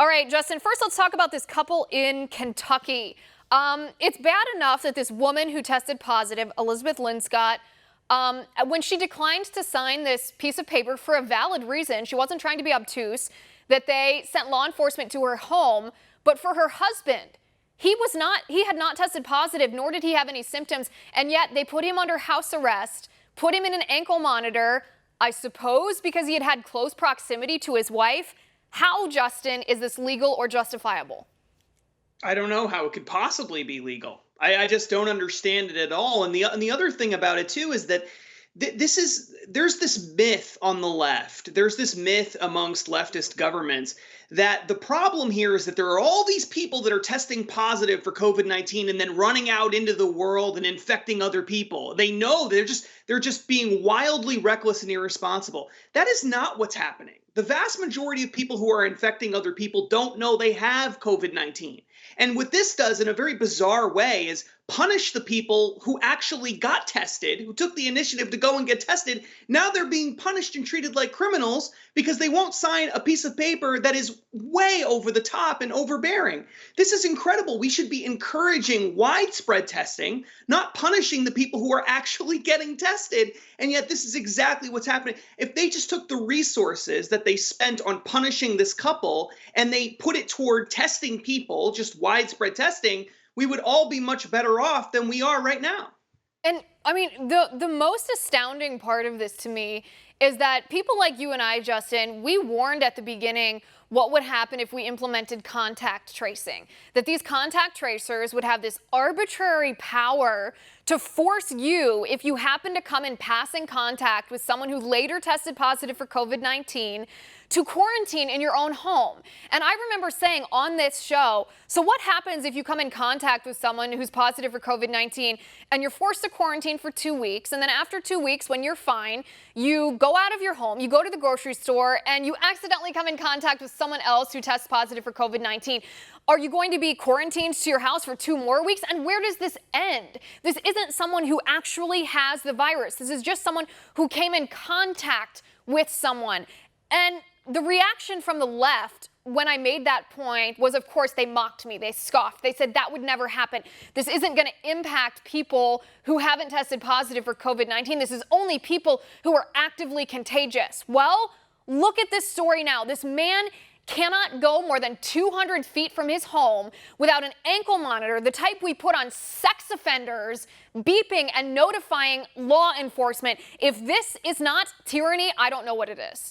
All right, Justin, first let's talk about this couple in Kentucky. It's bad enough that this woman who tested positive, Elizabeth Linscott, when she declined to sign this piece of paper for a valid reason, she wasn't trying to be obtuse, that they sent law enforcement to her home. But for her husband, he had not tested positive, nor did he have any symptoms. And yet they put him under house arrest, put him in an ankle monitor, I suppose because he had had close proximity to his wife. How, Justin, is this legal or justifiable? I don't know how it could possibly be legal. I just don't understand it at all. And the other thing about it too is that there's this myth on the left. There's this myth amongst leftist governments that the problem here is that there are all these people that are testing positive for COVID-19 and then running out into the world and infecting other people. They know they're just being wildly reckless and irresponsible. That is not what's happening. The vast majority of people who are infecting other people don't know they have COVID-19. And what this does in a very bizarre way is punish the people who actually got tested, who took the initiative to go and get tested. Now they're being punished and treated like criminals because they won't sign a piece of paper that is way over the top and overbearing. This is incredible. We should be encouraging widespread testing, not punishing the people who are actually getting tested. And yet this is exactly what's happening. If they just took the resources that they spent on punishing this couple and they put it toward testing people, just widespread testing, we would all be much better off than we are right now. And I mean, the most astounding part of this to me is that people like you and I, Justin, we warned at the beginning what would happen if we implemented contact tracing, that these contact tracers would have this arbitrary power to force you, if you happen to come in passing contact with someone who later tested positive for COVID-19, to quarantine in your own home. And I remember saying on this show, so what happens if you come in contact with someone who's positive for COVID-19 and you're forced to quarantine for 2 weeks, and then after 2 weeks, when you're fine, you go out of your home, you go to the grocery store, and you accidentally come in contact with someone else who tests positive for COVID-19. Are you going to be quarantined to your house for 2 more weeks? And where does this end? This isn't someone who actually has the virus. This is just someone who came in contact with someone. And the reaction from the left when I made that point was, of course, they mocked me. They scoffed. They said that would never happen. This isn't going to impact people who haven't tested positive for COVID-19. This is only people who are actively contagious. Well, look at this story now. This man cannot go more than 200 feet from his home without an ankle monitor, the type we put on sex offenders, beeping and notifying law enforcement. If this is not tyranny, I don't know what it is.